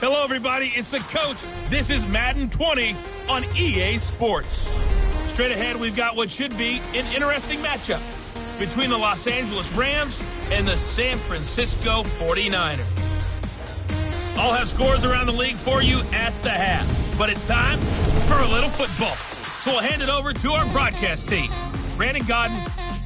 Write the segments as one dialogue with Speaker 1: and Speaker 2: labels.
Speaker 1: Hello, everybody. It's the coach. This is Madden 20 on EA Sports. Straight ahead, we've got what should be an interesting matchup between the Los Angeles Rams and the San Francisco 49ers. I'll have scores around the league for you at the half, but it's time for a little football. So we'll hand it over to our broadcast team, Brandon Godden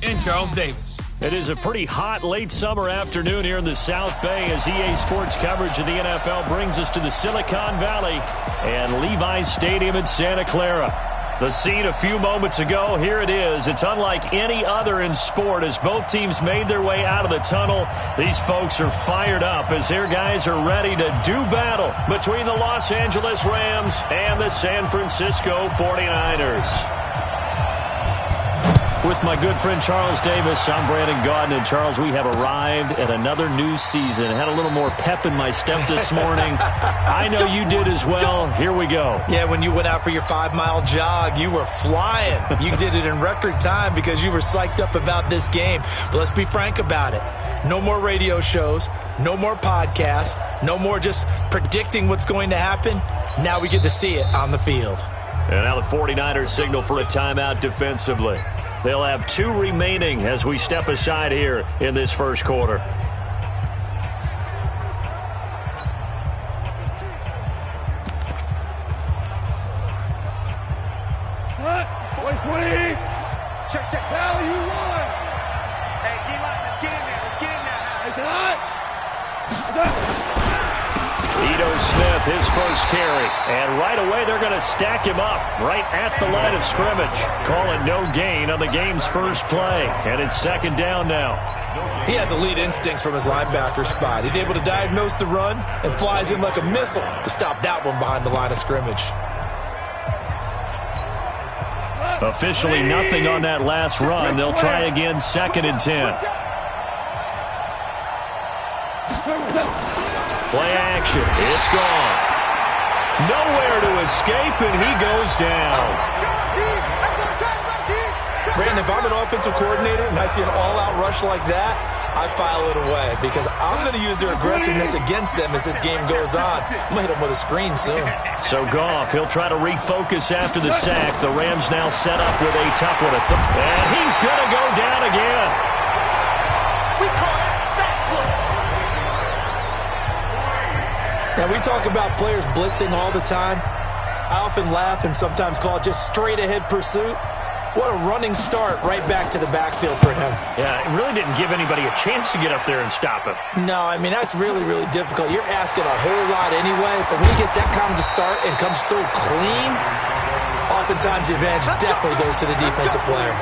Speaker 1: and Charles Davis.
Speaker 2: It is a pretty hot late summer afternoon here in the South Bay as EA Sports coverage of the NFL brings us to the Silicon Valley and Levi's Stadium in Santa Clara. The scene a few moments ago, here it is. It's unlike any other in sport as both teams made their way out of the tunnel. These folks are fired up as their guys are ready to do battle between the Los Angeles Rams and the San Francisco 49ers. With my good friend Charles Davis, I'm Brandon Godden. And Charles, we have arrived at another new season. Had a little more pep in my step this morning. I know you did as well. Here we go.
Speaker 3: Yeah, when you went out for your 5-mile jog, you were flying. You did it in record time because you were psyched up about this game. But let's be frank about it. No more radio shows, no more podcasts, no more just predicting what's going to happen. Now we get to see it on the field.
Speaker 2: And now the 49ers signal for a timeout defensively. They'll have 2 remaining as we step aside here in this first quarter.
Speaker 4: What? 2020. Check. Now you won. Hey, D-line, let's get in there. Let's get in there.
Speaker 2: Ito Smith, his first carry. And right away, they're going to stack him up right at the line of scrimmage. Calling no gain on the game's first play. And it's second down now.
Speaker 3: He has elite instincts from his linebacker spot. He's able to diagnose the run and flies in like a missile to stop that one behind the line of scrimmage.
Speaker 2: Officially nothing on that last run. They'll try again, 2nd and 10. Play action. It's gone. Nowhere to escape, and he goes down.
Speaker 3: Brandon, if I'm an offensive coordinator and I see an all-out rush like that, I file it away because I'm going to use their aggressiveness against them as this game goes on. I'm going to hit them with a screen soon.
Speaker 2: So Goff, he'll try to refocus after the sack. The Rams now set up with a tough one. And he's going to go down again.
Speaker 4: We call that sack flip.
Speaker 3: Now, we talk about players blitzing all the time. I often laugh and sometimes call it just straight-ahead pursuit. What a running start right back to the backfield for him.
Speaker 2: Yeah, it really didn't give anybody a chance to get up there and stop him.
Speaker 3: No, I mean, that's really, really difficult. You're asking a whole lot anyway, but when he gets that kind of start and comes through clean, oftentimes the advantage definitely goes to the defensive player.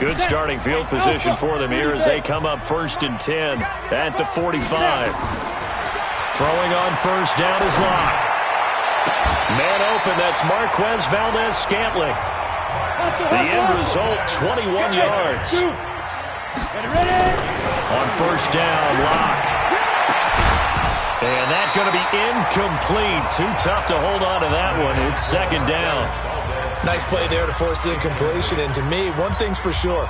Speaker 2: Good starting field position for them here as they come up 1st and 10 at the 45. Throwing on first down is Locke. Man open, that's Marquez Valdez-Scantling. The end result, 21 yards. On first down, Locke. And that's going to be incomplete. Too tough to hold on to that one. It's 2nd down.
Speaker 3: Nice play there to force the incompletion. And to me, one thing's for sure.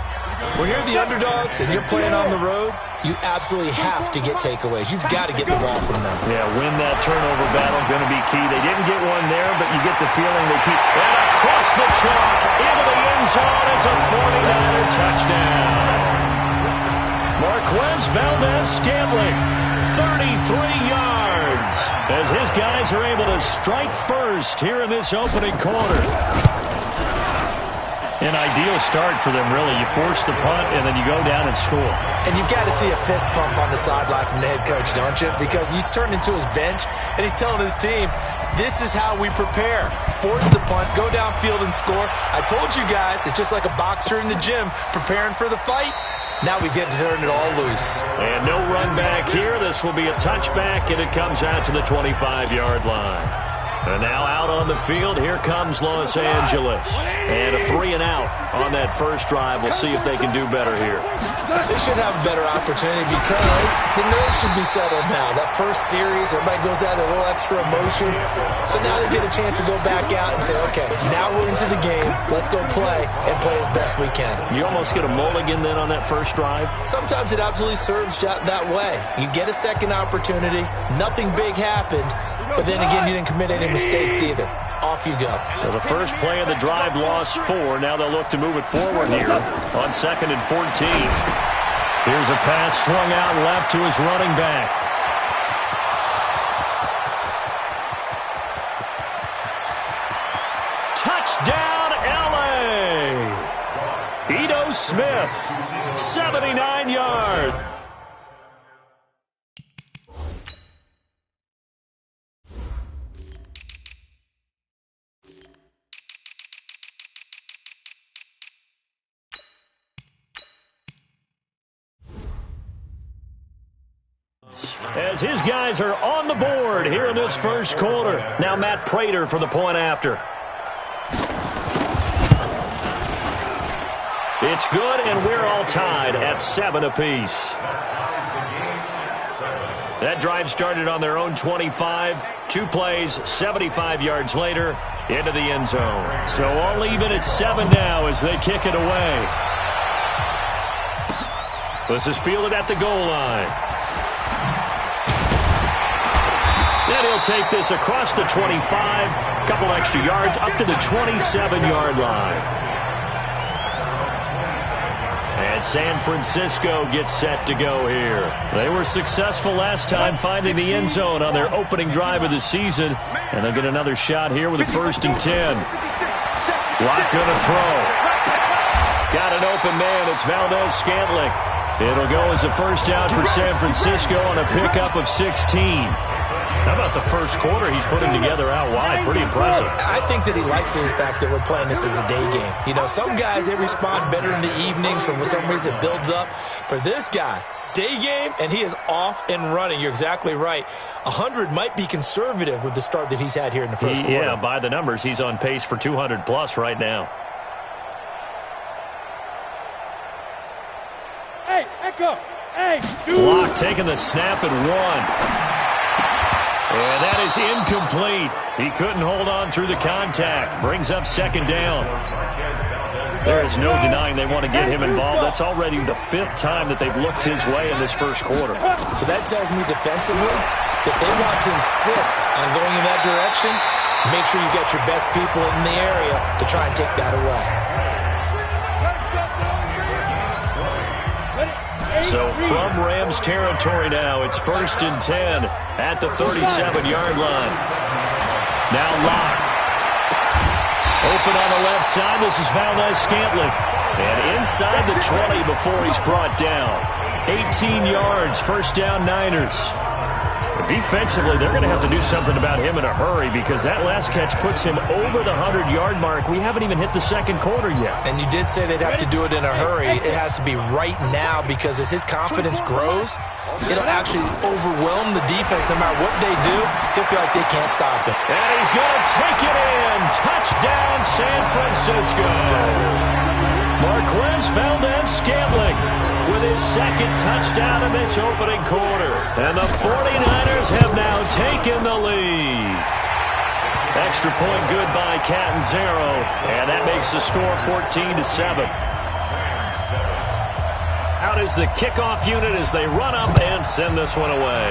Speaker 3: When you're the underdogs and you're playing on the road, you absolutely have to get takeaways. You've got to get the ball from them.
Speaker 2: Yeah, win that turnover battle, going to be key. They didn't get one there, but you get the feeling they keep. And across the chalk, into the end zone. It's a 49er touchdown. Marquez Valdez-Scantling, 33 yards, as his guys are able to strike first here in this opening quarter. An ideal start for them, really. You force the punt, and then you go down and score.
Speaker 3: And you've got to see a fist pump on the sideline from the head coach, don't you? Because he's turned into his bench, and he's telling his team, this is how we prepare. Force the punt, go downfield and score. I told you guys, it's just like a boxer in the gym preparing for the fight. Now we get to turn it all loose.
Speaker 2: And no run back here. This will be a touchback, and it comes out to the 25-yard line. And now out on the field, here comes Los Angeles. And a 3 and out on that first drive. We'll see if they can do better here.
Speaker 3: They should have a better opportunity because the nerves should be settled now. That first series, everybody goes out with a little extra emotion. So now they get a chance to go back out and say, okay, now we're into the game. Let's go play and play as best we can.
Speaker 2: You almost get a mulligan then on that first drive?
Speaker 3: Sometimes it absolutely serves that way. You get a second opportunity. Nothing big happened. But then again, you didn't commit any mistakes either. Off you go.
Speaker 2: Well, the first play of the drive lost 4. Now they'll look to move it forward here on 2nd and 14. Here's a pass swung out left to his running back. Touchdown, L.A. Ito Smith, 79 yards. As his guys are on the board here in this first quarter. Now Matt Prater for the point after. It's good, and we're all tied at 7 apiece. That drive started on their own 25. 2 plays, 75 yards later, into the end zone. So all even at 7 now as they kick it away. This is fielded at the goal line. And he'll take this across the 25, a couple extra yards, up to the 27-yard line. And San Francisco gets set to go here. They were successful last time finding the end zone on their opening drive of the season. And they'll get another shot here with a 1st and 10. Lock gonna throw. Got an open man. It's Valdez-Scantling. It'll go as a first down for San Francisco on a pickup of 16. How about the first quarter he's putting together out wide? Pretty impressive.
Speaker 3: I think that he likes the fact that we're playing this as a day game. You know, some guys, they respond better in the evenings. For some reason, it builds up. For this guy, day game, and he is off and running. You're exactly right. 100 might be conservative with the start that he's had here in the first quarter.
Speaker 2: Yeah, by the numbers, he's on pace for 200-plus right now.
Speaker 4: Hey, Echo. Hey, shoot.
Speaker 2: Block taking the snap and 1. And that is incomplete. He couldn't hold on through the contact. Brings up 2nd down. There is no denying they want to get him involved. That's already the 5th time that they've looked his way in this first quarter.
Speaker 3: So that tells me defensively that they want to insist on going in that direction. Make sure you get your best people in the area to try and take that away.
Speaker 2: So from Rams territory now, it's 1st and 10 at the 37-yard line. Now Locke. Open on the left side. This is Valdez-Scantling. And inside the 20 before he's brought down. 18 yards, first down Niners. Defensively, they're going to have to do something about him in a hurry because that last catch puts him over the 100-yard mark. We haven't even hit the second quarter yet. And you did say they'd have to do it in a hurry. It has to be right now because as his confidence grows, it'll actually overwhelm the defense. No matter what they do, they'll feel like they can't stop it. And he's going to take it in. Touchdown, San Francisco. Marquez Valdez-Scantling with his 2nd touchdown in this opening quarter. And the 49ers have now taken the lead. Extra point good by Catanzaro, and that makes the score 14-7. Out is the kickoff unit as they run up and send this one away.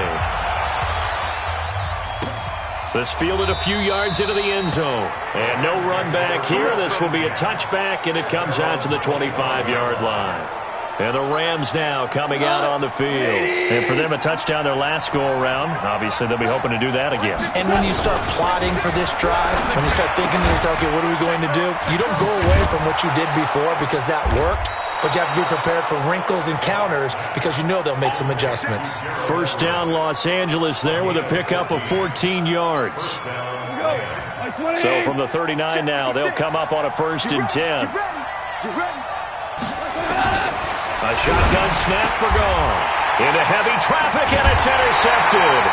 Speaker 2: This fielded a few yards into the end zone. And no run back here. This will be a touchback, and it comes out to the 25-yard line. And the Rams now coming out on the field. And for them, a touchdown their last go-around. Obviously, they'll be hoping to do that again. And when you start plotting for this drive, when you start thinking to yourself, okay, what are we going to do? You don't go away from what you did before because that worked. But you have to be prepared for wrinkles and counters because you know they'll make some adjustments. First down, Los Angeles there with a pickup of 14 yards. So from the 39 now, they'll come up on a 1st and 10. A shotgun snap for gone. Into heavy traffic, and it's intercepted.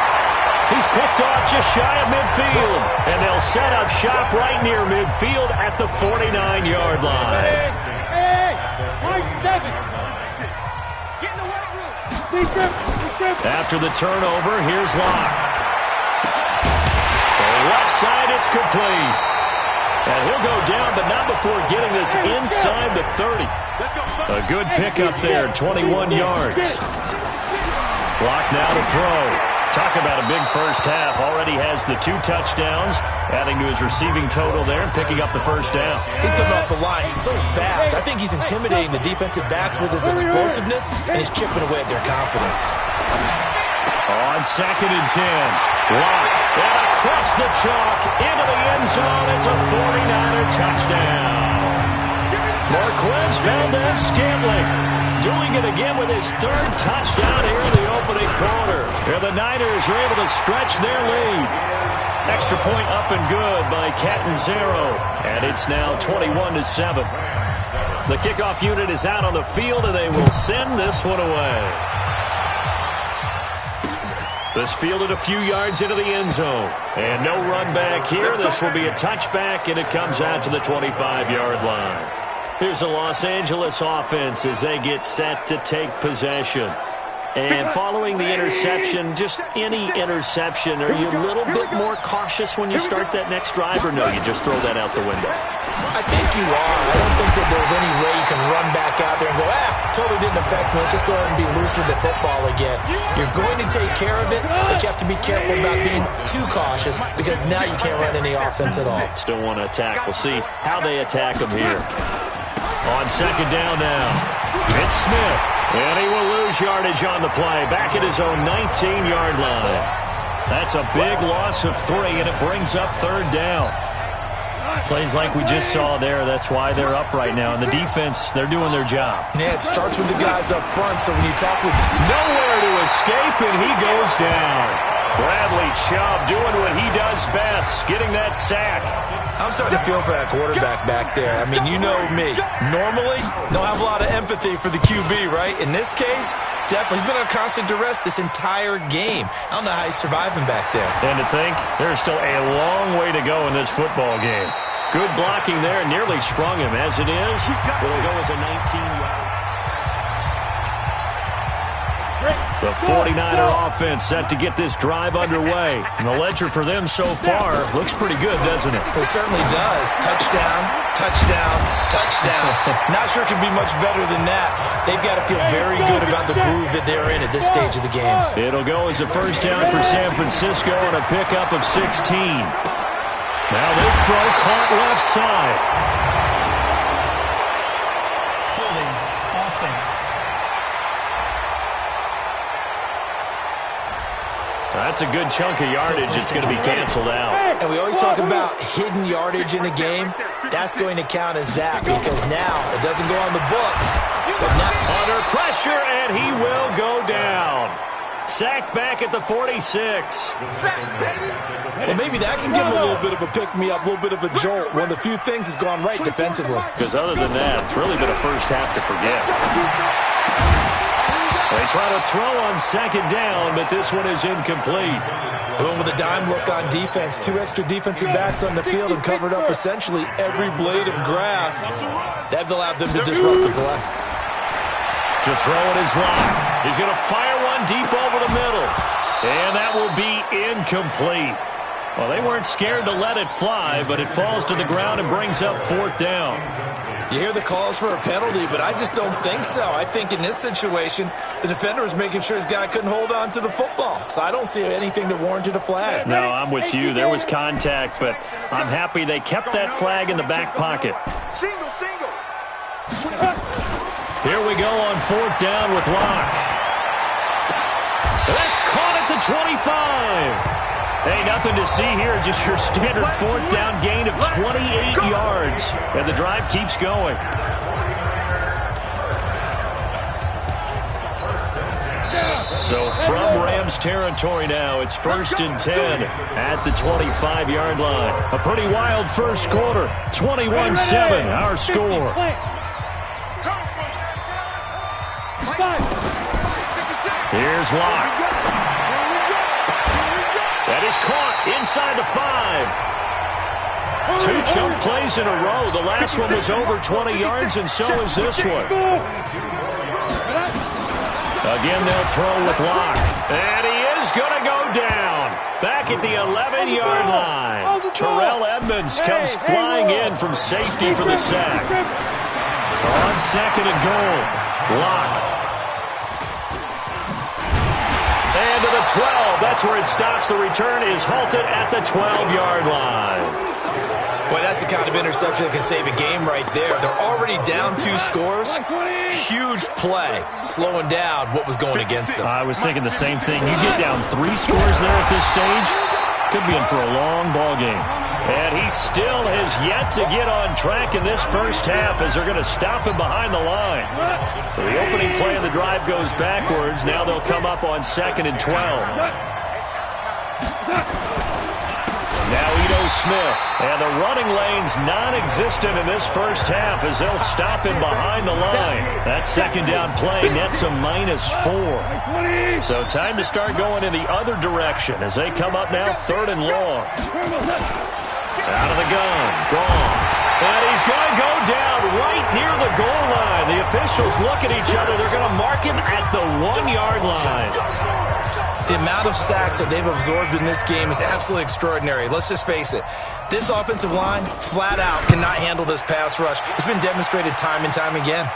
Speaker 2: He's picked off just shy of midfield. And they'll set up shop right near midfield at the 49-yard line. After the turnover, here's Locke. To the left side, it's complete. And he'll go down, but not before getting this inside the 30. A good pickup there, 21 yards. Locke now to throw. Talk about a big first half. Already has the 2 touchdowns, adding to his receiving total there and picking up the first down.
Speaker 3: He's coming off the line so fast. I think he's intimidating the defensive backs with his explosiveness, and he's chipping away at their confidence.
Speaker 2: On 2nd and 10, Locke, and across the chalk, into the end zone. It's a 49er touchdown. Marquez Valdez-Scantling doing it again with his 3rd touchdown here in the opening quarter. And the Niners are able to stretch their lead. Extra point up and good by Catanzaro. And it's now 21-7. The kickoff unit is out on the field, and they will send this one away. This fielded a few yards into the end zone. And no run back here. This will be a touchback, and it comes out to the 25-yard line. Here's the Los Angeles offense as they get set to take possession. And following the interception, just any interception, are you a little bit more cautious when you start that next drive, or no, you just throw that out the window?
Speaker 3: I think you are. I don't think that there's any way you can run back out there and go, totally didn't affect me. Let's just go ahead and be loose with the football again. You're going to take care of it, but you have to be careful about being too cautious because now you can't run any offense at all.
Speaker 2: Still want to attack. We'll see how they attack them here. On 2nd down now, it's Smith, and he will lose yardage on the play, back at his own 19-yard line. That's a big loss of 3, and it brings up 3rd down. Plays like we just saw there, that's why they're up right now. And the defense, they're doing their job.
Speaker 3: Yeah, it starts with the guys up front, so when you talk with...
Speaker 2: Nowhere to escape, and he goes down. Bradley Chubb doing what he does best, getting that sack.
Speaker 3: I'm starting to feel for that quarterback back there. I mean, you know me. Normally, don't have a lot of empathy for the QB, right? In this case, definitely. He's been under constant duress this entire game. I don't know how he's surviving back there.
Speaker 2: And to think, there's still a long way to go in this football game. Good blocking there, nearly sprung him. As it is, it'll go as a 19-yard. The 49er offense set to get this drive underway. And the ledger for them so far looks pretty good, doesn't it?
Speaker 3: It certainly does. Touchdown, touchdown, touchdown. Not sure it can be much better than that. They've got to feel very good about the groove that they're in at this stage of the game.
Speaker 2: It'll go as a first down for San Francisco and a pickup of 16. Now this throw caught left side.
Speaker 3: Holding offense.
Speaker 2: That's a good chunk of yardage. It's going to be canceled out.
Speaker 3: And we always talk about hidden yardage in a game. That's going to count as that because now it doesn't go on the books. But now
Speaker 2: under pressure, and he will go down. Sacked back at the 46.
Speaker 3: Well, maybe that can give him a little bit of a pick-me-up, a little bit of a jolt. One of the few things has gone right defensively.
Speaker 2: Because other than that, it's really been a first half to forget. They try to throw on 2nd down, but this one is incomplete.
Speaker 3: Going with a dime look on defense. 2 extra defensive backs on the field and covered up essentially every blade of grass. That allowed them to disrupt the play.
Speaker 2: To throw it is Locke. He's going to fire one deep over the middle. And that will be incomplete. Well, they weren't scared to let it fly, but it falls to the ground and brings up 4th down.
Speaker 3: You hear the calls for a penalty, but I just don't think so. I think in this situation, the defender was making sure his guy couldn't hold on to the football. So I don't see anything that warranted a flag.
Speaker 2: No, I'm with you. There was contact, but I'm happy they kept that flag in the back pocket.
Speaker 4: Single.
Speaker 2: Here we go on 4th down with Locke. That's caught at the 25. Hey, nothing to see here, just your standard 4th down gain of 28 yards. And the drive keeps going. So from Rams territory now, it's 1st and 10 at the 25-yard line. A pretty wild first quarter, 21-7, our score. Here's Locke. That is caught inside the 5. 2 chunk plays in a row. The last one was over 20 yards, and so is this one. Again, they'll throw with Locke. And he is going to go down. Back at the 11-yard line. Terrell Edmonds comes flying in from safety for the sack. On 2nd and goal, Locke. And to the 12. That's where it stops. The return is halted at the 12-yard line.
Speaker 3: Boy, that's the kind of interception that can save a game right there. They're already down 2 scores. Huge play, slowing down what was going against them.
Speaker 2: I was thinking the same thing. You get down 3 scores there at this stage, could be in for a long ball game. And he still has yet to get on track in this first half as they're going to stop him behind the line. So the opening play of the drive goes backwards. Now they'll come up on 2nd and 12. Now Ito Smith, and the running lane's non-existent in this first half as they'll stop him behind the line. That 2nd down play nets a -4. So time to start going in the other direction as they come up now 3rd and long. Out of the gun, gone. And he's going to go down right near the goal line. The officials look at each other. They're going to mark him at the 1-yard line.
Speaker 3: The amount of sacks that they've absorbed in this game is absolutely extraordinary. Let's just face it. This offensive line, flat out, cannot handle this pass rush. It's been demonstrated time and time again.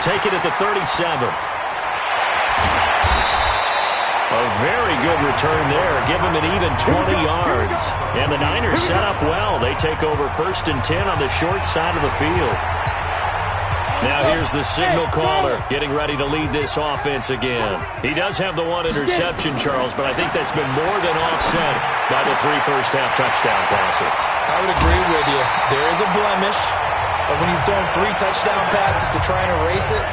Speaker 2: Take it at the 37. A very good return there. Give him an even 20 yards. And the Niners set up well. They take over 1st and 10 on the short side of the field. Now here's the signal caller getting ready to lead this offense again. He does have the 1 interception, Charles, but I think that's been more than offset by the 3 first-half touchdown passes.
Speaker 3: I would agree with you. There is a blemish, but when you've thrown 3 touchdown passes to try and erase it,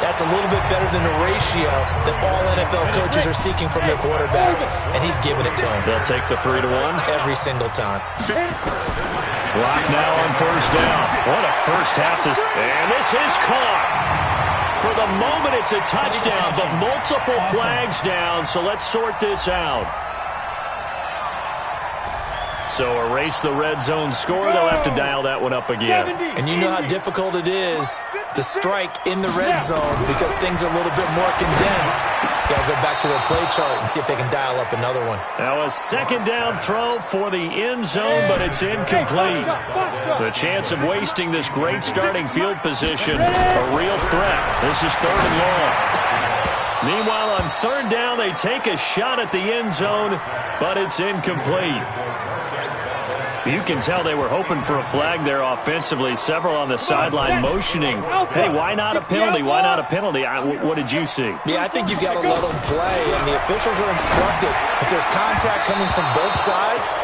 Speaker 3: that's a little bit better than the ratio that all NFL coaches are seeking from their quarterbacks, and he's giving it to them.
Speaker 2: They'll take the 3-1
Speaker 3: every single time.
Speaker 2: Block now on 1st down. What a first half. And this is caught. For the moment, it's a touchdown, but multiple flags down, so let's sort this out. So erase the red zone score. They'll have to dial that one up again.
Speaker 3: And you know how difficult it is to strike in the red zone because things are a little bit more condensed. Got to go back to their play chart and see if they can dial up another one.
Speaker 2: Now a 2nd down throw for the end zone, but it's incomplete. The chance of wasting this great starting field position, a real threat. This is 3rd and long. Meanwhile, on 3rd down, they take a shot at the end zone, but it's incomplete. You can tell they were hoping for a flag there offensively. Several on the sideline motioning, hey, why not a penalty? Why not a penalty? What did you see?
Speaker 3: Yeah, I think you've got to let them play, and the officials are instructed. If there's contact coming from both sides,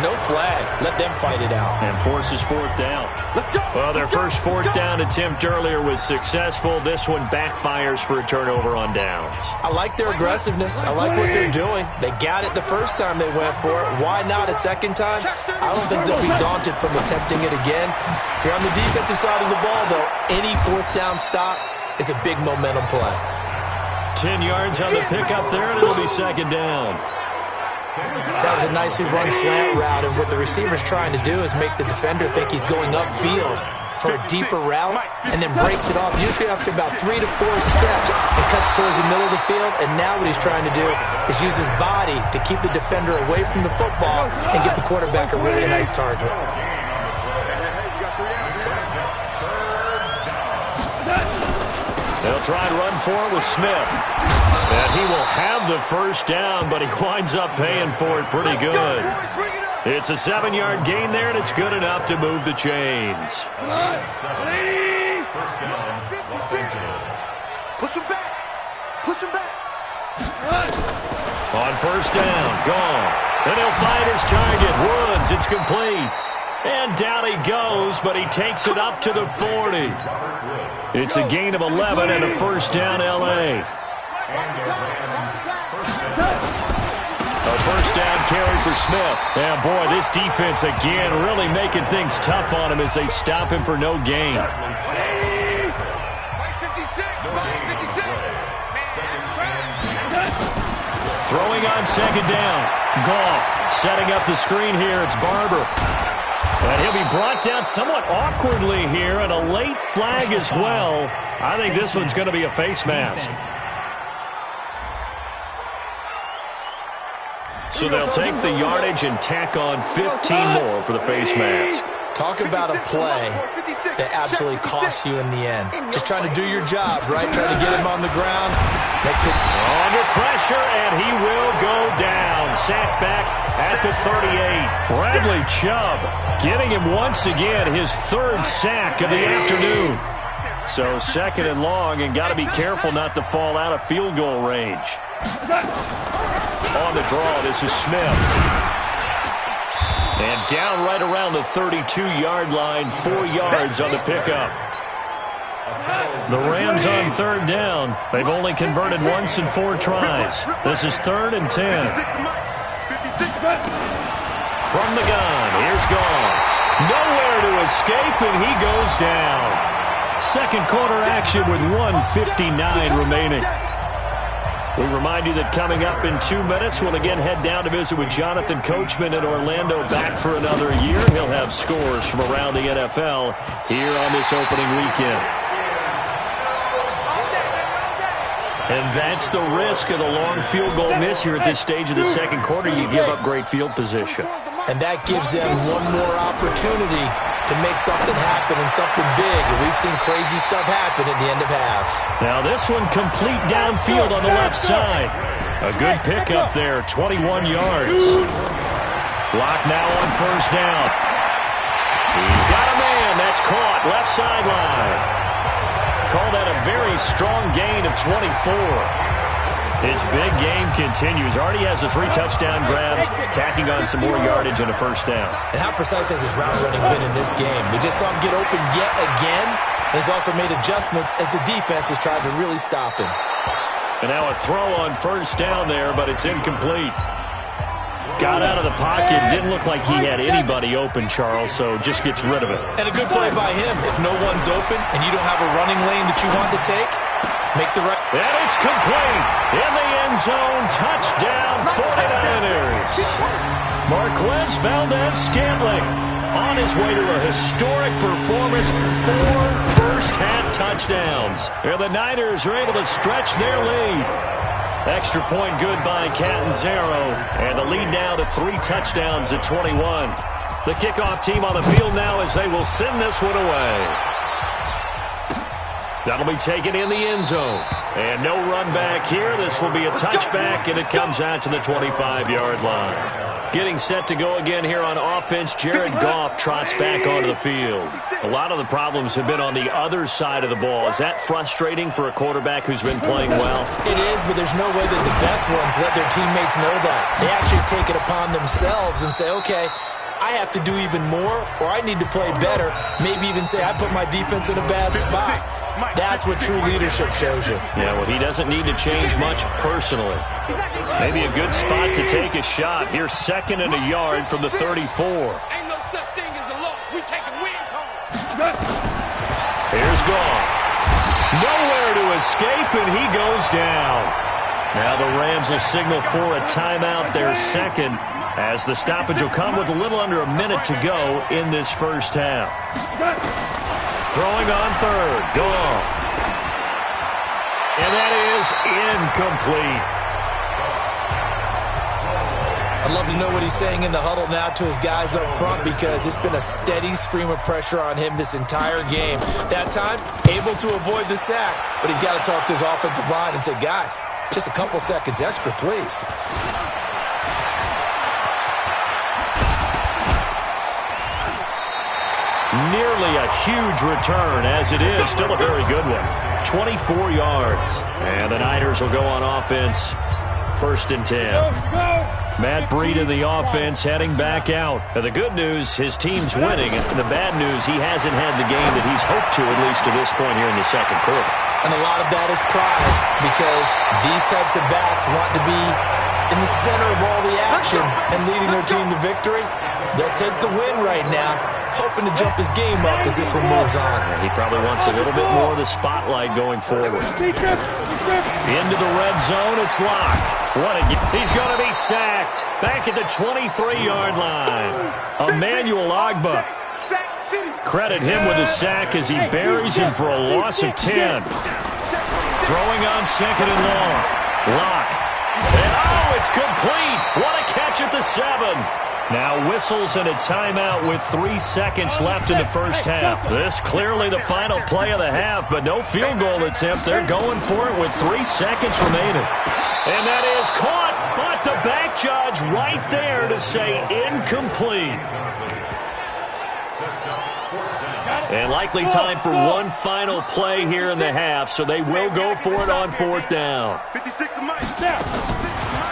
Speaker 3: no flag. Let them fight it out.
Speaker 2: And forces 4th down.
Speaker 4: Let's go.
Speaker 2: Well, their first 4th down attempt earlier was successful. This one backfires for a turnover on downs.
Speaker 3: I like their aggressiveness. I like what they're doing. They got it the first time they went for it. Why not a second time? I don't think they'll be daunted from attempting it again. If you're on the defensive side of the ball, though, any 4th down stop is a big momentum play.
Speaker 2: 10 yards on the pickup there, and it'll be 2nd down.
Speaker 3: That was a nicely run slant route, and what the receiver's trying to do is make the defender think he's going upfield for a deeper route and then breaks it off, usually after about 3 to 4 steps, and cuts towards the middle of the field. And now what he's trying to do is use his body to keep the defender away from the football and get the quarterback a really nice target.
Speaker 2: They'll try and run for it with Smith. And he will have the 1st down, but he winds up paying for it pretty good. It's a 7-yard gain there, and it's good enough to move the chains.
Speaker 4: Push him back. Push him back.
Speaker 2: On 1st down, gone. And he'll find his target. Woods, it's complete. And down he goes, but he takes it up to the 40. It's a gain of 11 and a 1st down, L.A. A 1st down carry for Smith. And, boy, this defense, again, really making things tough on him as they stop him for no gain. Throwing on second down. Goff setting up the screen here. It's Barber. And he'll be brought down somewhat awkwardly here, and a late flag as well. I think this one's going to be a face mask. So they'll take the yardage and tack on 15 more for the face mask.
Speaker 3: Talk about a play that absolutely costs you in the end. Just trying to do your job, right? Trying to get him on the ground. Makes it
Speaker 2: under pressure, and he will go down. Sacked back at the 38. Bradley Chubb getting him once again his third sack of the afternoon. So second and long, and got to be careful not to fall out of field goal range. On the draw, this is Smith. And down right around the 32-yard line, 4 yards on the pickup. The Rams on third down. They've only converted once in 4 tries. This is 3rd and 10. From the gun, here's Goff. Nowhere to escape, and he goes down. Second quarter action with 1:59 remaining. We remind you that coming up in 2 minutes, we'll again head down to visit with Jonathan Coachman in Orlando, back for another year. He'll have scores from around the NFL here on this opening weekend. And that's the risk of the long field goal miss here at this stage of the second quarter. You give up great field position.
Speaker 3: And that gives them one more opportunity to make something happen and something big. And we've seen crazy stuff happen at the end of halves.
Speaker 2: Now this one complete downfield on the left side. A good pickup there, 21 yards. Block now on first down. He's got a man. That's caught. Left sideline. Call that a very strong gain of 24. His big game continues. Already has the 3 touchdown grabs, tacking on some more yardage and a first down.
Speaker 3: And how precise has his route running been in this game? We just saw him get open yet again. And he's also made adjustments as the defense has tried to really stop him.
Speaker 2: And now a throw on first down there, but it's incomplete. Got out of the pocket. Didn't look like he had anybody open, Charles, so just gets rid of it.
Speaker 3: And a good play by him. If no one's open and you don't have a running lane that you want to take, make the right.
Speaker 2: And it's complete. In the end zone. Touchdown, 49ers. Marquez Valdez-Scantling on his way to a historic performance. 4 first-half touchdowns. And the Niners are able to stretch their lead. Extra point good by Catanzaro. And the lead now to 3 touchdowns at 21. The kickoff team on the field now as they will send this one away. That'll be taken in the end zone. And no run back here. This will be a touchback, and it comes out to the 25-yard line. Getting set to go again here on offense, Jared Goff trots back onto the field. A lot of the problems have been on the other side of the ball. Is that frustrating for a quarterback who's been playing well?
Speaker 3: It is, but there's no way that the best ones let their teammates know that. They actually take it upon themselves and say, okay, I have to do even more, or I need to play better. Maybe even say I put my defense in a bad spot. That's what true leadership shows you.
Speaker 2: Yeah, well, he doesn't need to change much personally. Maybe a good spot to take a shot. Here's 2nd and a yard from the 34.
Speaker 4: Ain't no such thing as a loss. We taking wins home.
Speaker 2: Here's Goff. Nowhere to escape, and he goes down. Now the Rams will signal for a timeout, their second, as the stoppage will come with a little under a minute to go in this first half. Throwing on third, Goff. And that is incomplete.
Speaker 3: I'd love to know what he's saying in the huddle now to his guys up front, because it's been a steady stream of pressure on him this entire game. That time, able to avoid the sack, but he's got to talk to his offensive line and say, guys, just a couple seconds extra, please.
Speaker 2: Nearly a huge return, as it is. Still a very good one. 24 yards. And the Niners will go on offense. 1st and 10. Matt Breida in the offense heading back out. Now the good news, his team's winning. And the bad news, he hasn't had the game that he's hoped to, at least to this point here in the second quarter.
Speaker 3: And a lot of that is pride, because these types of backs want to be in the center of all the action and leading their team to victory. They'll take the win right now, hoping to jump his game up as this one moves on.
Speaker 2: He probably wants a little bit more of the spotlight going forward. Into the red zone, it's Locke. He's going to be sacked. Back at the 23-yard line. Emmanuel Ogbah. Credit him with a sack as he buries him for a loss of 10. Throwing on second and long. Locke. And it's complete. What a catch at the 7. Now whistles and a timeout with 3 seconds left in the first half. This clearly the final play of the half, but no field goal attempt. They're going for it with 3 seconds remaining. And that is caught, but the back judge right there to say incomplete. And likely time for one final play here in the half, so they will go for it on 4th down.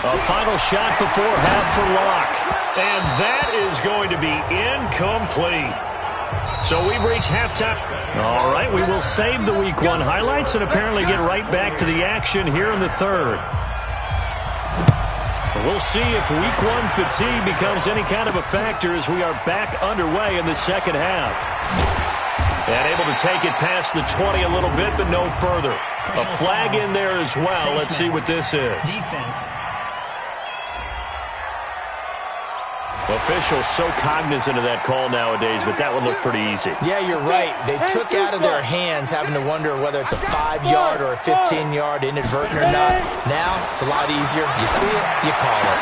Speaker 2: A final shot before half for Locke. And that is going to be incomplete. So we've reached halftime. All right, we will save the Week 1 highlights and apparently get right back to the action here in the third. We'll see if Week 1 fatigue becomes any kind of a factor as we are back underway in the second half. And able to take it past the 20 a little bit, but no further. A flag in there as well. Let's see what this is.
Speaker 5: Defense.
Speaker 2: Officials so cognizant of that call nowadays, but that one looked pretty easy.
Speaker 3: Yeah, you're right. They took out of their hands having to wonder whether it's a 5-yard or a 15-yard inadvertent or not. Now, it's a lot easier. You see it, you call it.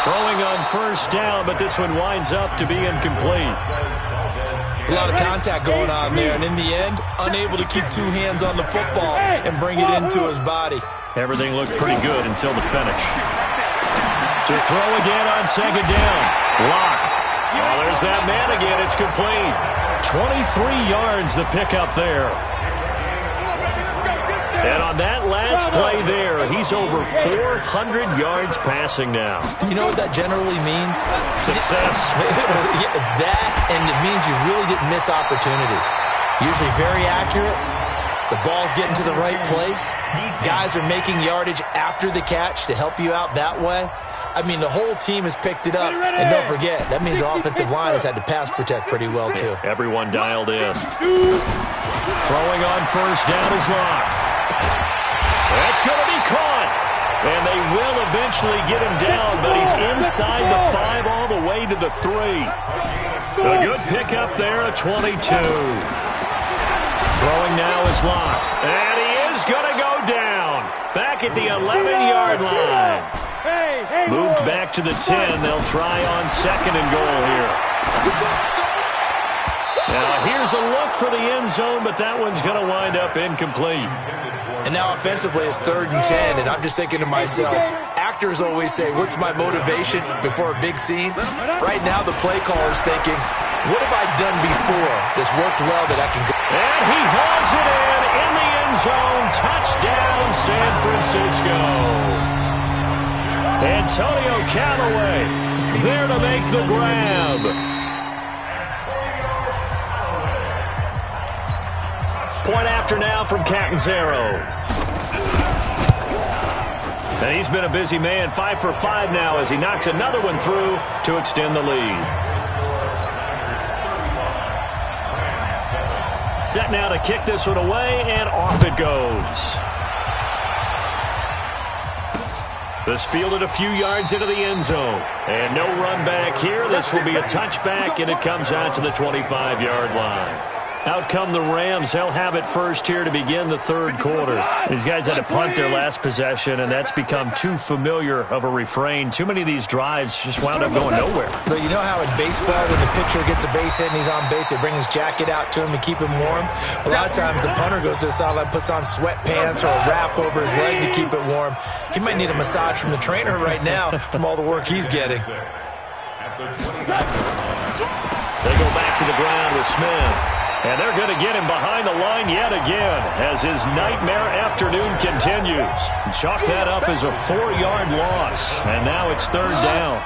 Speaker 2: Throwing on first down, but this one winds up to be incomplete.
Speaker 3: It's a lot of contact going on there, and in the end, unable to keep 2 hands on the football and bring it into his body.
Speaker 2: Everything looked pretty good until the finish. To throw again on second down. Locke. Oh, there's that man again. It's complete. 23 yards the pickup there. And on that last play there, he's over 400 yards passing now.
Speaker 3: You know what that generally means?
Speaker 2: Success.
Speaker 3: That, and it means you really didn't miss opportunities. Usually very accurate. The ball's getting to the right place. Guys are making yardage after the catch to help you out that way. I mean, the whole team has picked it up. And don't forget, that means the offensive line has had to pass protect pretty well, too.
Speaker 2: Everyone dialed in. Throwing on first down is Locke. That's going to be caught. And they will eventually get him down, but he's inside the 5 all the way to the 3. A good pickup there, a 22. Throwing now is Locke. And he is going to go down. Back at the 11-yard line. Moved back to the 10. They'll try on second and goal here. Now here's a look for the end zone, but that one's going to wind up incomplete.
Speaker 3: And now offensively it's 3rd and 10, and I'm just thinking to myself, actors always say, what's my motivation before a big scene? Right now the play caller's thinking, what have I done before that's worked well that I can go?
Speaker 2: And he hauls it in the end zone. Touchdown, San Francisco. Antonio Callaway there to make the grab. Point after now from Catanzaro. And he's been a busy man, 5 for 5 now as he knocks another one through to extend the lead. Set now to kick this one away, and off it goes. This fielded a few yards into the end zone. And no run back here. This will be a touchback, and it comes out to the 25-yard line. Out come the Rams. They'll have it first here to begin the third quarter. These guys had to punt their last possession, and that's become too familiar of a refrain. Too many of these drives just wound up going nowhere.
Speaker 3: But you know how in baseball, when the pitcher gets a base hit and he's on base, they bring his jacket out to him to keep him warm? A lot of times the punter goes to the sideline, puts on sweatpants or a wrap over his leg to keep it warm. He might need a massage from the trainer right now from all the work he's getting.
Speaker 2: They go back to the ground with Smith. And they're going to get him behind the line yet again as his nightmare afternoon continues. Chalk that up as a 4-yard loss. And now it's 3rd down.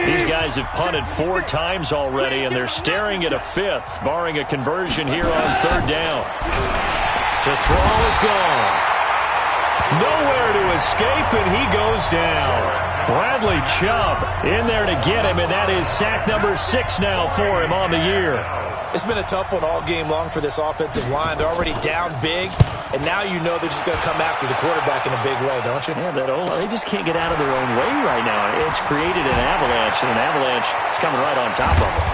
Speaker 2: These guys have punted 4 times already, and they're staring at a 5th, barring a conversion here on 3rd down. To throw is gone. Nowhere to escape, and he goes down. Bradley Chubb in there to get him, and that is sack number 6 now for him on the year.
Speaker 3: It's been a tough one all game long for this offensive line. They're already down big, and now you know they're just going to come after the quarterback in a big way, don't you?
Speaker 2: Yeah, they just can't get out of their own way right now. It's created an avalanche, and an avalanche is coming right on top of them.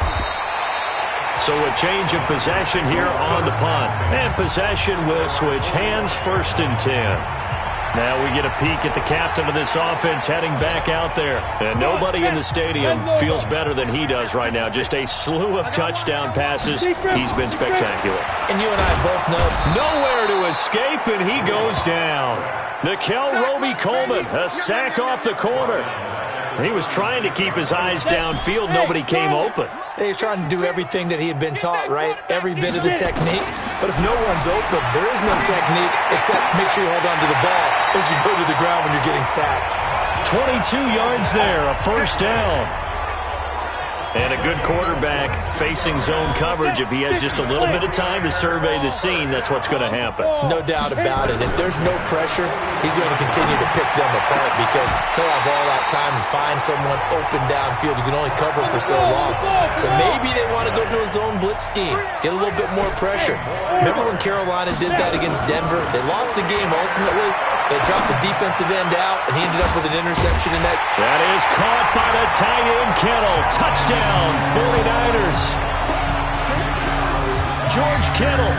Speaker 2: So a change of possession here on the punt. And possession will switch hands, 1st and 10. Now we get a peek at the captain of this offense heading back out there. And nobody in the stadium feels better than he does right now. Just a slew of touchdown passes. He's been spectacular.
Speaker 3: And you and I both know.
Speaker 2: Nowhere to escape, and he goes down. Nickel Roby-Coleman, a sack off the corner. He was trying to keep his eyes downfield. Nobody came open.
Speaker 3: He's trying to do everything that he had been taught, right? Every bit of the technique. But if no one's open, there is no technique except make sure you hold on to the ball as you go to the ground when you're getting sacked.
Speaker 2: 22 yards there, a 1st down. And a good quarterback facing zone coverage. If he has just a little bit of time to survey the scene, that's what's going to happen.
Speaker 3: No doubt about it. If there's no pressure, he's going to continue to pick them apart because he'll have all that time to find someone open downfield. You can only cover for so long. So maybe they want to go to a zone blitz scheme, get a little bit more pressure. Remember when Carolina did that against Denver? They lost the game ultimately. They dropped the defensive end out, and he ended up with an interception in that.
Speaker 2: That is caught by the tight end, Kittle. Touchdown, 49ers. George Kittle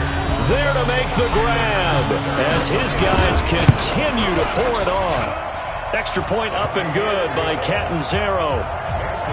Speaker 2: there to make the grab as his guys continue to pour it on. Extra point up and good by Catanzaro.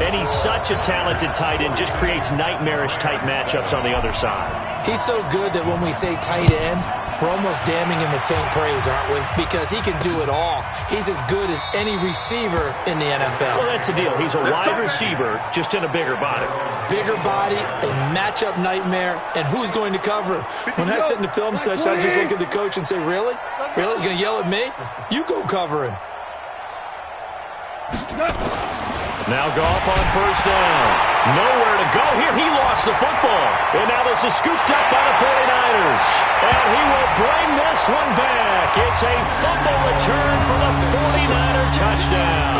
Speaker 2: And he's such a talented tight end, just creates nightmarish-type matchups on the other side.
Speaker 3: He's so good that when we say tight end, we're almost damning him with faint praise, aren't we? Because he can do it all. He's as good as any receiver in the NFL.
Speaker 2: Well, that's the deal. He's a wide receiver, just in a bigger body.
Speaker 3: Bigger body, a matchup nightmare, and who's going to cover him? When I sit in the film session, I just look at the coach and say, really? Really? You're going to yell at me? You go cover him.
Speaker 2: Now Goff on 1st down. Nowhere to go here. He lost the football. And now this is scooped up by the 49ers. And he will bring this one back. It's a fumble return for the 49er touchdown.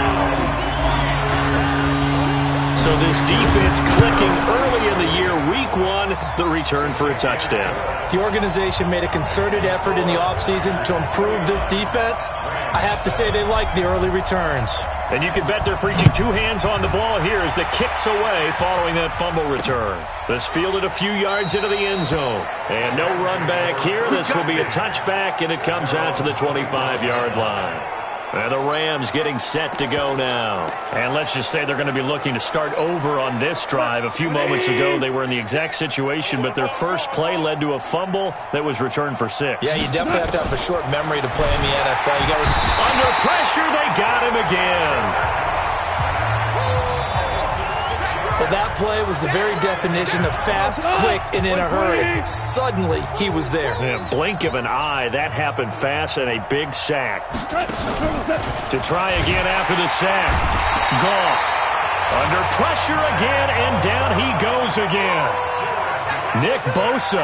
Speaker 2: So this defense clicking early in the year. Week 1, the return for a touchdown.
Speaker 3: The organization made a concerted effort in the offseason to improve this defense. I have to say they like the early returns.
Speaker 2: And you can bet they're preaching 2 hands on the ball here as the kick's away following that fumble return. This fielded a few yards into the end zone. And no run back here. This will be a touchback, and it comes out to the 25-yard line. And the Rams getting set to go now. And let's just say they're going to be looking to start over on this drive. A few moments ago, they were in the exact situation, but their first play led to a fumble that was returned for 6.
Speaker 3: Yeah, you definitely have to have a short memory to play in the NFL. You got
Speaker 2: under pressure, they got him again.
Speaker 3: Well, that play was the very definition of fast, quick, and in a hurry. Suddenly, he was there.
Speaker 2: Yeah, blink of an eye, that happened fast, and a big sack. To try again after the sack. Goff under pressure again, and down he goes again. Nick Bosa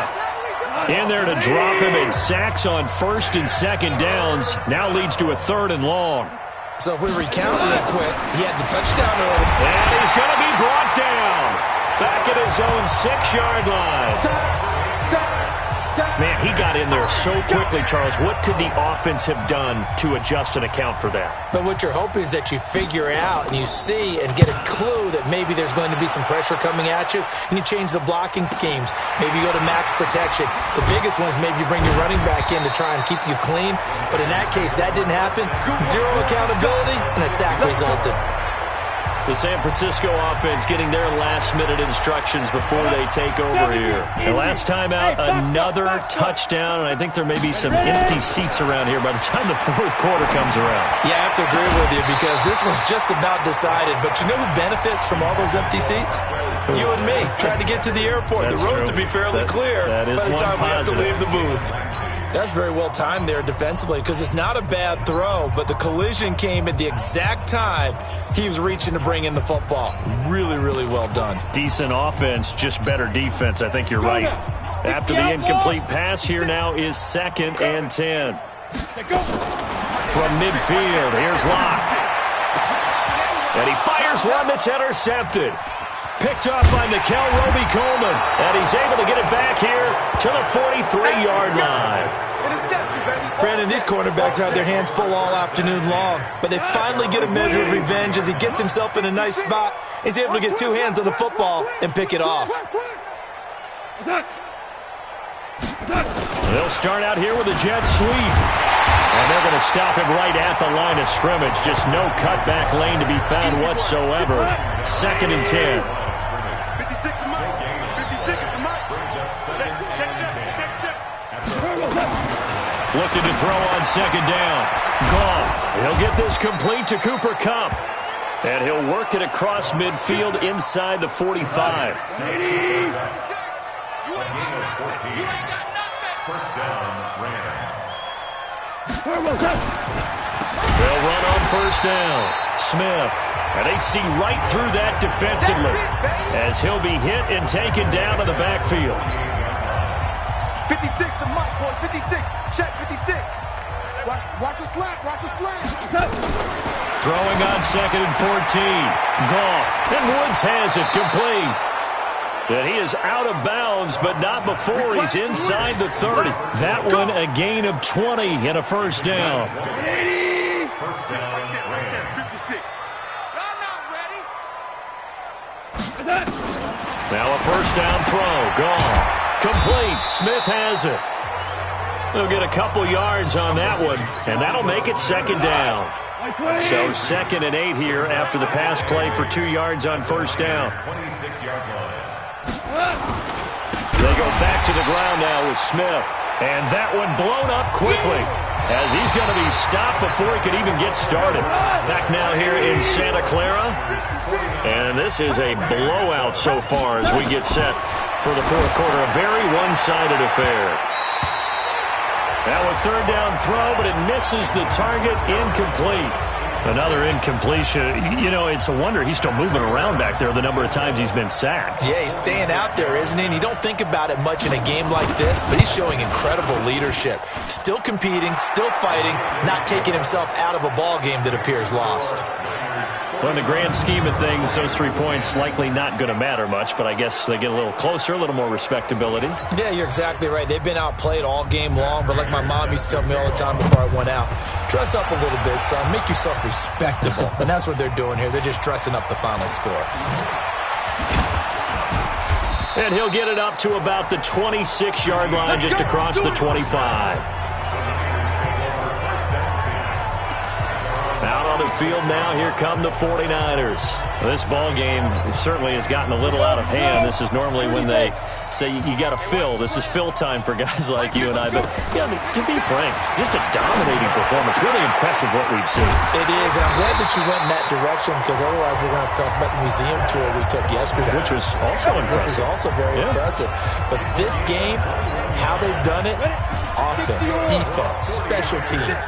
Speaker 2: in there to drop him, and sacks on 1st and 2nd downs. Now leads to a 3rd and long.
Speaker 3: So if we recount real quick, he had the touchdown early.
Speaker 2: And he's going to be brought down back at his own 6-yard line. Man, he got in there so quickly, Charles. What could the offense have done to adjust and account for that?
Speaker 3: But what you're hoping is that you figure out and you see and get a clue that maybe there's going to be some pressure coming at you, and you change the blocking schemes. Maybe you go to max protection. The biggest one is maybe you bring your running back in to try and keep you clean. But in that case, that didn't happen. 0 accountability, and a sack resulted.
Speaker 2: The San Francisco offense getting their last-minute instructions before they take over here. The last time out, another touchdown, and I think there may be some empty seats around here by the time the 4th quarter comes around.
Speaker 3: Yeah, I have to agree with you because this one's just about decided. But you know who benefits from all those empty seats? You and me, trying to get to the airport.
Speaker 2: That's
Speaker 3: the roads
Speaker 2: true.
Speaker 3: will be fairly clear
Speaker 2: by the
Speaker 3: time we have to
Speaker 2: positive.
Speaker 3: leave the booth. That's very well timed there defensively because it's not a bad throw, but the collision came at the exact time he was reaching to bring in the football. Really, really well done.
Speaker 2: Decent offense, just better defense. I think you're right. After the incomplete pass, here now is 2nd and 10. from midfield. Here's Locke. And he fires one that's intercepted. Picked up by Nickel Roby-Coleman. And he's able to get it back here to the 43-yard line.
Speaker 3: Brandon, these quarterbacks have their hands full all afternoon long, but they finally get a measure of revenge as he gets himself in a nice spot. He's able to get two hands on the football and pick it off.
Speaker 2: They'll start out here with a jet sweep. And they're going to stop him right at the line of scrimmage. Just no cutback lane to be found whatsoever. 2nd and 10.
Speaker 4: 56 to Mike. 56 to Mike. Check.
Speaker 2: Looking to throw on 2nd down. Goff. He'll get this complete to Cooper Kupp. And he'll work it across midfield inside the 45.
Speaker 5: First down, Rams.
Speaker 2: They'll run on 1st down. Smith. And they see right through that defensively as he'll be hit and taken down to the backfield.
Speaker 4: 56 to Mike, boys. 56. Check 56. Watch a slant.
Speaker 2: Throwing on 2nd and 14. Goff. And Woods has it complete. And he is out of bounds, but not before he's inside the 30. That one a gain of 20 and a 1st down.
Speaker 5: First down, Rams.
Speaker 4: 56. Y'all not ready.
Speaker 2: Now a 1st down throw. Goff. Complete. Smith has it. They'll get a couple yards on that one, and that'll make it 2nd down. So 2nd and 8 here after the pass play for 2 yards on 1st down.
Speaker 5: 26-yard line.
Speaker 2: They go back to the ground now with Smith. And that one blown up quickly as he's going to be stopped before he could even get started. Back now here in Santa Clara. And this is a blowout so far as we get set for the 4th quarter. A very one-sided affair. Now a 3rd down throw, but it misses the target. Incomplete. Another incompletion. You know, it's a wonder he's still moving around back there the number of times he's been sacked.
Speaker 3: Yeah, he's staying out there, isn't he? And you don't think about it much in a game like this, but he's showing incredible leadership. Still competing, still fighting, not taking himself out of a ball game that appears lost.
Speaker 2: Well, in the grand scheme of things, those 3 points likely not going to matter much, but I guess they get a little closer, a little more respectability.
Speaker 3: Yeah, you're exactly right. They've been outplayed all game long, but like my mom used to tell me all the time before I went out, dress up a little bit, son. Make yourself respectable. And that's what they're doing here. They're just dressing up the final score.
Speaker 2: And he'll get it up to about the 26-yard line, just across the 25. Out on the field now, here come the 49ers. This ball game certainly has gotten a little out of hand. This is normally when they say you got to fill. This is fill time for guys like you and I. But yeah, to be frank, just a dominating performance. Really impressive what we've seen.
Speaker 3: It is, and I'm glad that you went in that direction because otherwise we're going to have to talk about the museum tour we took yesterday.
Speaker 2: Which was also impressive.
Speaker 3: Which was also very impressive. But this game, how they've done it, offense, defense, special teams,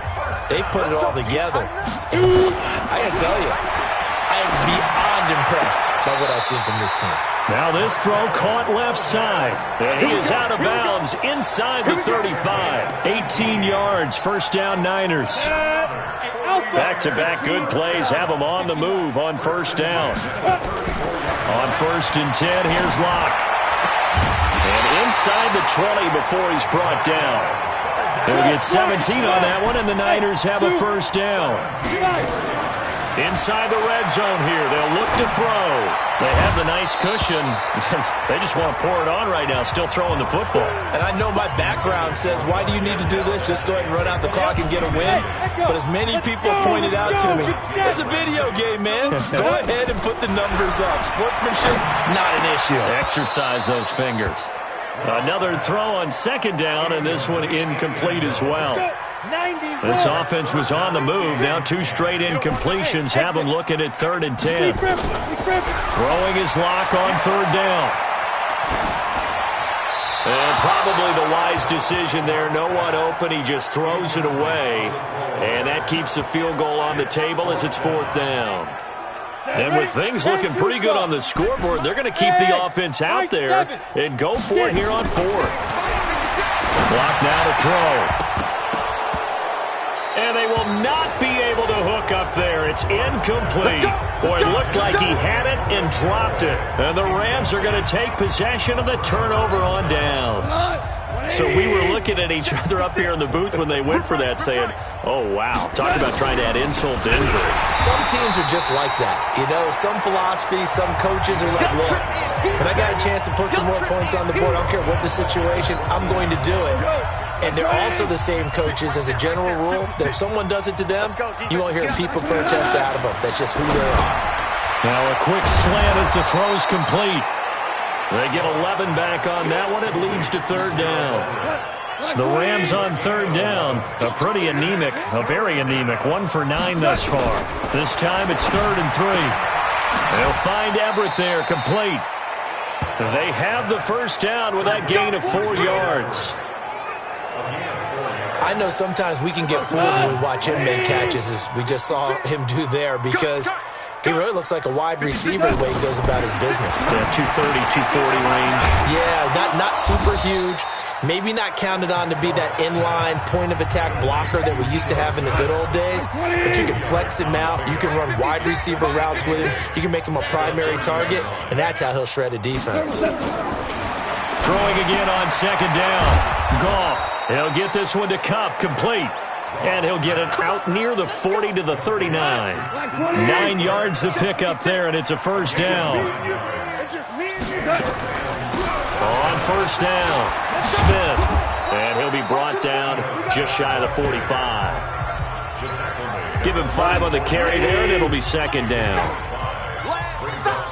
Speaker 3: they put it all together. I got to tell you, I am beyond impressed by what I've seen from this team.
Speaker 2: Now this throw caught left side. And he is out of bounds inside the 35. 18 yards, 1st down Niners. Back-to-back good plays have them on the move on 1st down. On 1st and 10, here's Locke. And inside the 20 before he's brought down. He'll get 17 on that one, and the Niners have a 1st down. Inside the red zone here, they'll look to throw. They have the nice cushion. They just want to pour it on right now, still throwing the football.
Speaker 3: And I know my background says, why do you need to do this? Just go ahead and run out the clock and get a win. But as many people pointed out to me, it's a video game, man. Go ahead and put the numbers up. Sportsmanship, not an issue.
Speaker 2: Exercise those fingers. Another throw on 2nd down, and this one incomplete as well. This offense was on the move. Now 2 straight incompletions have them looking at 3rd and 10. Throwing his Lock on 3rd down. And probably the wise decision there. No one open. He just throws it away. And that keeps the field goal on the table as it's 4th down. And with things looking pretty good on the scoreboard, they're going to keep the offense out there and go for it here on 4th. Clock now to throw. And they will not be able to hook up there. It's incomplete. Boy, it looked like he had it and dropped it. And the Rams are going to take possession of the turnover on downs. So we were looking at each other up here in the booth when they went for that saying, oh, wow. Talk about trying to add insult to injury.
Speaker 3: Some teams are just like that. You know, some philosophies, some coaches are like, look, when I got a chance to put some more points on the board, I don't care what the situation, I'm going to do it. And they're also the same coaches as a general rule that if someone does it to them, you won't hear people protest out of them. That's just who they are.
Speaker 2: Now a quick slant as the throw's complete. They get 11 back on that one. It leads to third down. The Rams on third down. A pretty anemic, a very anemic 1 for 9 thus far. This time it's 3rd and 3. They'll find Everett there, complete. They have the first down with that gain of 4 yards.
Speaker 3: I know sometimes we can get fooled when we watch him make catches, as we just saw him do there, because he really looks like a wide receiver the way he goes about his business.
Speaker 2: Yeah, 230, 240 range.
Speaker 3: Yeah, not super huge. Maybe not counted on to be that inline point-of-attack blocker that we used to have in the good old days. But you can flex him out. You can run wide receiver routes with him. You can make him a primary target, and that's how he'll shred a defense.
Speaker 2: Throwing again on second down. Goff. He'll get this one to Kupp, complete. And he'll get it out near the 40 to the 39. 9 yards to pick up there, and it's a first down. On first down, Smith. And he'll be brought down just shy of the 45. Give him 5 on the carry there, and it'll be second down.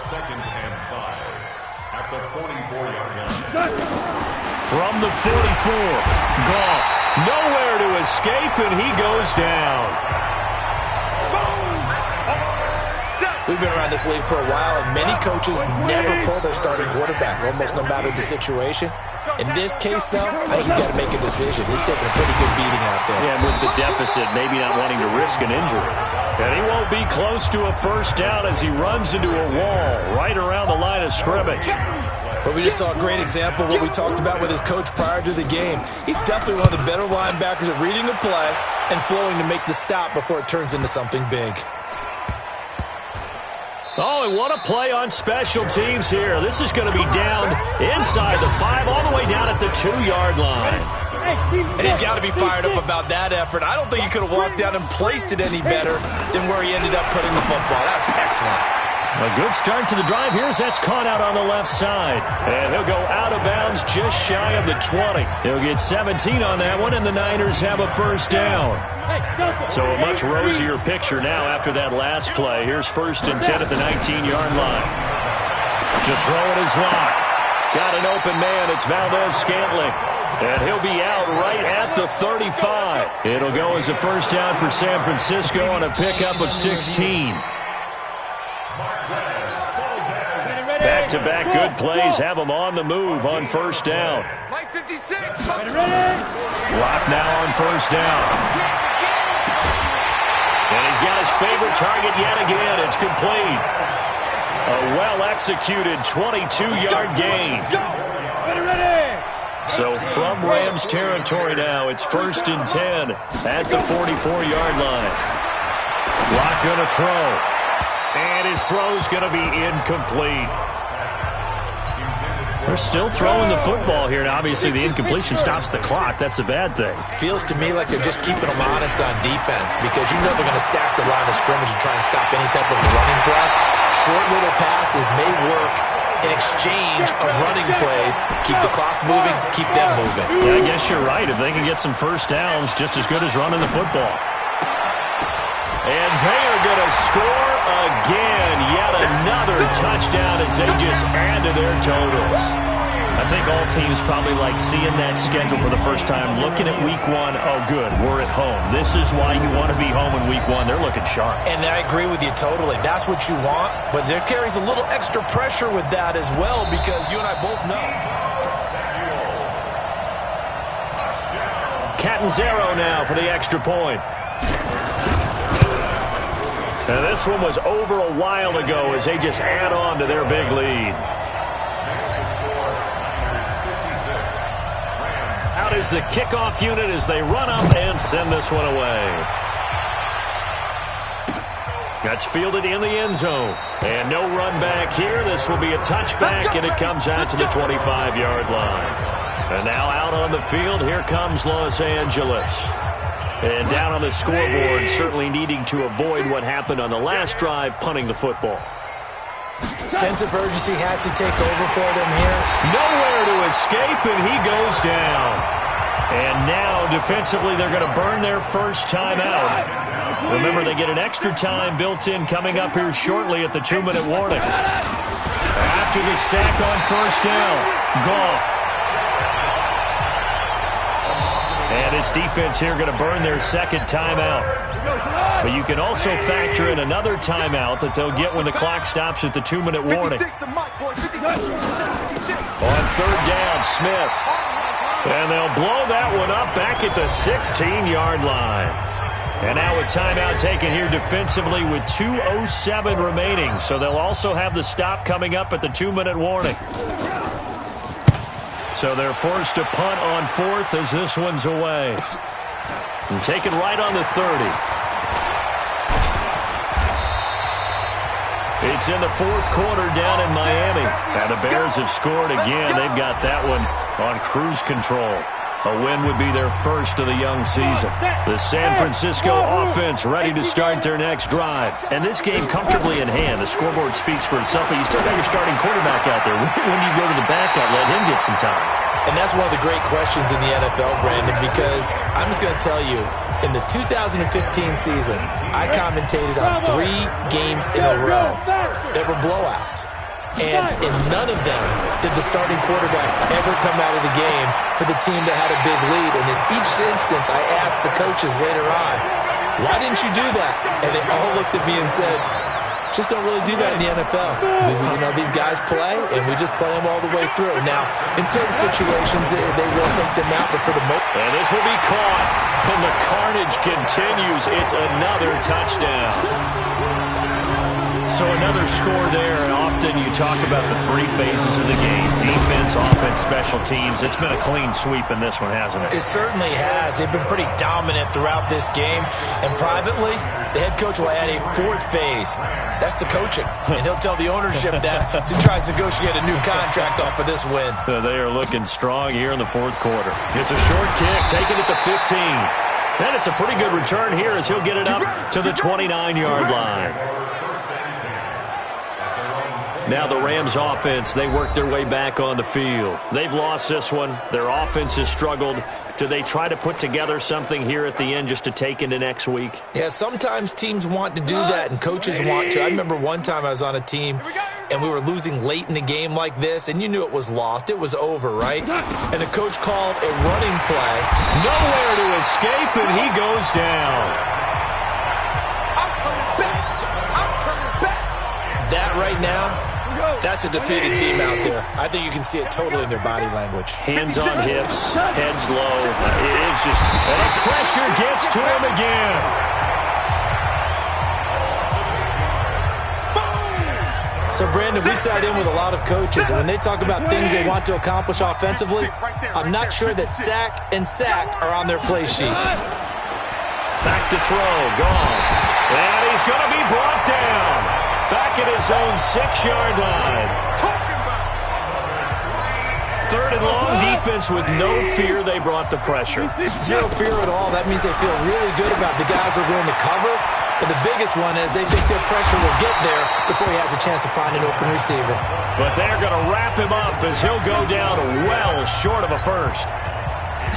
Speaker 5: Second and 5 at the 44-yard line.
Speaker 2: From the 44, Goff. Nowhere to escape, and he goes down.
Speaker 3: We've been around this league for a while, and many coaches never pull their starting quarterback, almost no matter the situation. In this case, though, I think he's got to make a decision. He's taking a pretty good beating out there.
Speaker 2: Yeah, and with the deficit, maybe not wanting to risk an injury. And he won't be close to a first down as he runs into a wall right around the line of scrimmage.
Speaker 3: But we just saw a great example of what we talked about with his coach prior to the game. He's definitely one of the better linebackers at reading the play and flowing to make the stop before it turns into something big.
Speaker 2: Oh, and what a play on special teams here. This is going to be down inside the 5, all the way down at the 2-yard line.
Speaker 3: And he's got to be fired up about that effort. I don't think he could have walked down and placed it any better than where he ended up putting the football. That was excellent.
Speaker 2: A good start to the drive here as that's caught out on the left side. And he'll go out of bounds just shy of the 20. He'll get 17 on that one, and the Niners have a first down. So a much rosier picture now after that last play. Here's 1st and 10 at the 19-yard line. To throw it is Locke. Got an open man. It's Valdez-Scantling. And he'll be out right at the 35. It'll go as a first down for San Francisco on a pickup of 16. Back-to-back good plays have him on the move on first down.
Speaker 4: Mike 56.
Speaker 2: Lock now on first down. And he's got his favorite target yet again. It's complete. A well-executed 22-yard gain. So from Rams territory now, it's 1st and 10 at the 44-yard line. Lock going to throw. And his throw's going to be incomplete. They're still throwing the football here, and obviously the incompletion stops the clock. That's a bad thing.
Speaker 3: Feels to me like they're just keeping them honest on defense, because you know they're going to stack the line of scrimmage and try and stop any type of running play. Short little passes may work in exchange of running plays. Keep the clock moving, keep them moving.
Speaker 2: Yeah, I guess you're right. If they can get some first downs, just as good as running the football. And they are going to score again. Yet another touchdown as they just add to their totals. I think all teams probably like seeing that schedule for the first time, looking at week 1. Oh, good, we're at home. This is why you want to be home in week 1. They're looking sharp. And I agree with you totally. That's what you want. But there carries a little extra pressure with that as well, because you and I both know. Catanzaro now for the extra point. And this one was over a while ago as they just add on to their big lead. Out is is the kickoff unit as they run up and send this one away. That's fielded in the end zone. And no run back here. This will be a touchback, and it comes out to the 25-yard line. And now out on the field, here comes Los Angeles. And down on the scoreboard, certainly needing to avoid what happened on the last drive, punting the football.
Speaker 3: Sense of urgency has to take over for them here.
Speaker 2: Nowhere to escape, and he goes down. And now, defensively, they're going to burn their first timeout. Remember, they get an extra time built in coming up here shortly at the 2-minute warning. After the sack on first down, Goff. And his defense here going to burn their second timeout. But you can also factor in another timeout that they'll get when the clock stops at the 2-minute warning. On third down, Smith. And they'll blow that one up back at the 16-yard line. And now a timeout taken here defensively with 2:07 remaining. So they'll also have the stop coming up at the 2-minute warning. So they're forced to punt on fourth as this one's away. And taken right on the 30. It's in the fourth quarter down in Miami. And the Bears have scored again. They've got that one on cruise control. A win would be their first of the young season. The San Francisco offense ready to start their next drive. And this game comfortably in hand. The scoreboard speaks for itself, but you still got your starting quarterback out there. When you go to the backup, let him get some time.
Speaker 3: And that's one of the great questions in the NFL, Brandon, because I'm just going to tell you, in the 2015 season, I commentated on 3 games in a row that were blowouts. And in none of them did the starting quarterback ever come out of the game for the team that had a big lead. And in each instance, I asked the coaches later on, why didn't you do that? And they all looked at me and said, just don't really do that in the NFL. These guys play, and we just play them all the way through. Now, in certain situations, they will take them out, but for the most...
Speaker 2: And this will be caught, and the carnage continues. It's another touchdown. So another score there, and often you talk about the 3 phases of the game. Defense, offense, special teams. It's been a clean sweep in this one, hasn't it?
Speaker 3: It certainly has. They've been pretty dominant throughout this game. And privately, the head coach will add a 4th phase. That's the coaching. And he'll tell the ownership that as he tries to negotiate a new contract off of this win.
Speaker 2: They are looking strong here in the fourth quarter. It's a short kick, taken at the 15. And it's a pretty good return here as he'll get it up to the 29-yard line. Now the Rams offense, they work their way back on the field. They've lost this one. Their offense has struggled. Do they try to put together something here at the end just to take into next week?
Speaker 3: Yeah, sometimes teams want to do that and coaches want to. I remember one time I was on a team and we were losing late in the game like this, and you knew it was lost. It was over, right? And the coach called a running play.
Speaker 2: Nowhere to escape, and he goes down.
Speaker 3: That right now, that's a defeated team out there. I think you can see it totally in their body language.
Speaker 2: Hands on hips, heads low. It's just, and the pressure gets to him again.
Speaker 3: So, Brandon, we sat in with a lot of coaches, and when they talk about things they want to accomplish offensively, I'm not sure that sack and sack are on their play sheet.
Speaker 2: Back to throw, gone. And he's going to be brought down. Back at his own 6-yard line. Third and long, defense with no fear. They brought the pressure.
Speaker 3: Zero fear at all. That means they feel really good about the guys who are going to cover. But the biggest one is they think their pressure will get there before he has a chance to find an open receiver.
Speaker 2: But they're going to wrap him up as he'll go down well short of a first.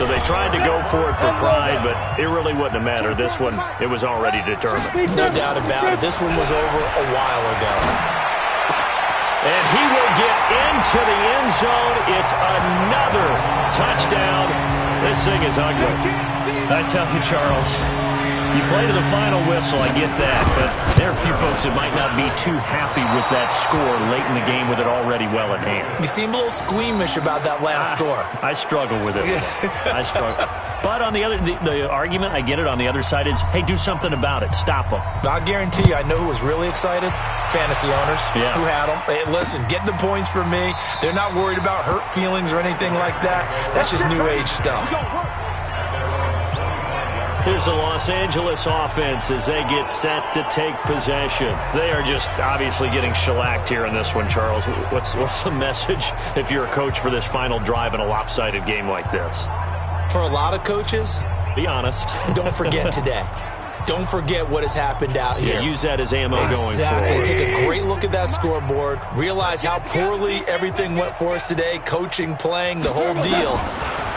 Speaker 2: So they tried to go for it for pride, but it really wouldn't have mattered. This one, it was already determined.
Speaker 3: No doubt about it. This one was over a while ago.
Speaker 2: And he will get into the end zone. It's another touchdown. This thing is ugly. I tell you, Charles, You play to the final whistle, I get that, but there are a few folks that might not be too happy with that score late in the game with it already well in hand.
Speaker 3: You seem a little squeamish about that last score.
Speaker 2: I struggle with it. I struggle. But on the other, the argument, I get it, on the other side is, hey, do something about it. Stop them.
Speaker 3: I guarantee you, I know who was really excited. Fantasy owners who had them. Hey, listen, get the points for me. They're not worried about hurt feelings or anything like that. That's just new age stuff.
Speaker 2: Here's the Los Angeles offense as they get set to take possession. They are just obviously getting shellacked here in this one, Charles. What's the message if you're a coach for this final drive in a lopsided game like this?
Speaker 3: For a lot of coaches,
Speaker 2: be honest.
Speaker 3: Don't forget today. Don't forget what has happened out here.
Speaker 2: Yeah, use that as ammo going forward.
Speaker 3: Exactly. Take a great look at that scoreboard. Realize how poorly everything went for us today. Coaching, playing, the whole deal.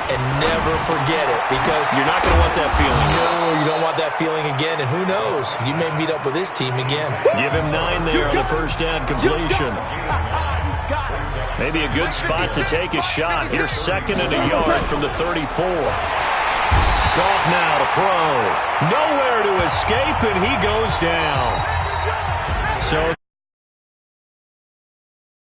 Speaker 3: And never forget it, because
Speaker 2: you're not going to want that feeling.
Speaker 3: No, you don't want that feeling again. And who knows? You may meet up with this team again.
Speaker 2: Give him 9 there on the first down completion. Maybe a good spot to take a shot. Here's 2nd and a yard from the 34. Goff now to throw. Nowhere to escape, and he goes down. So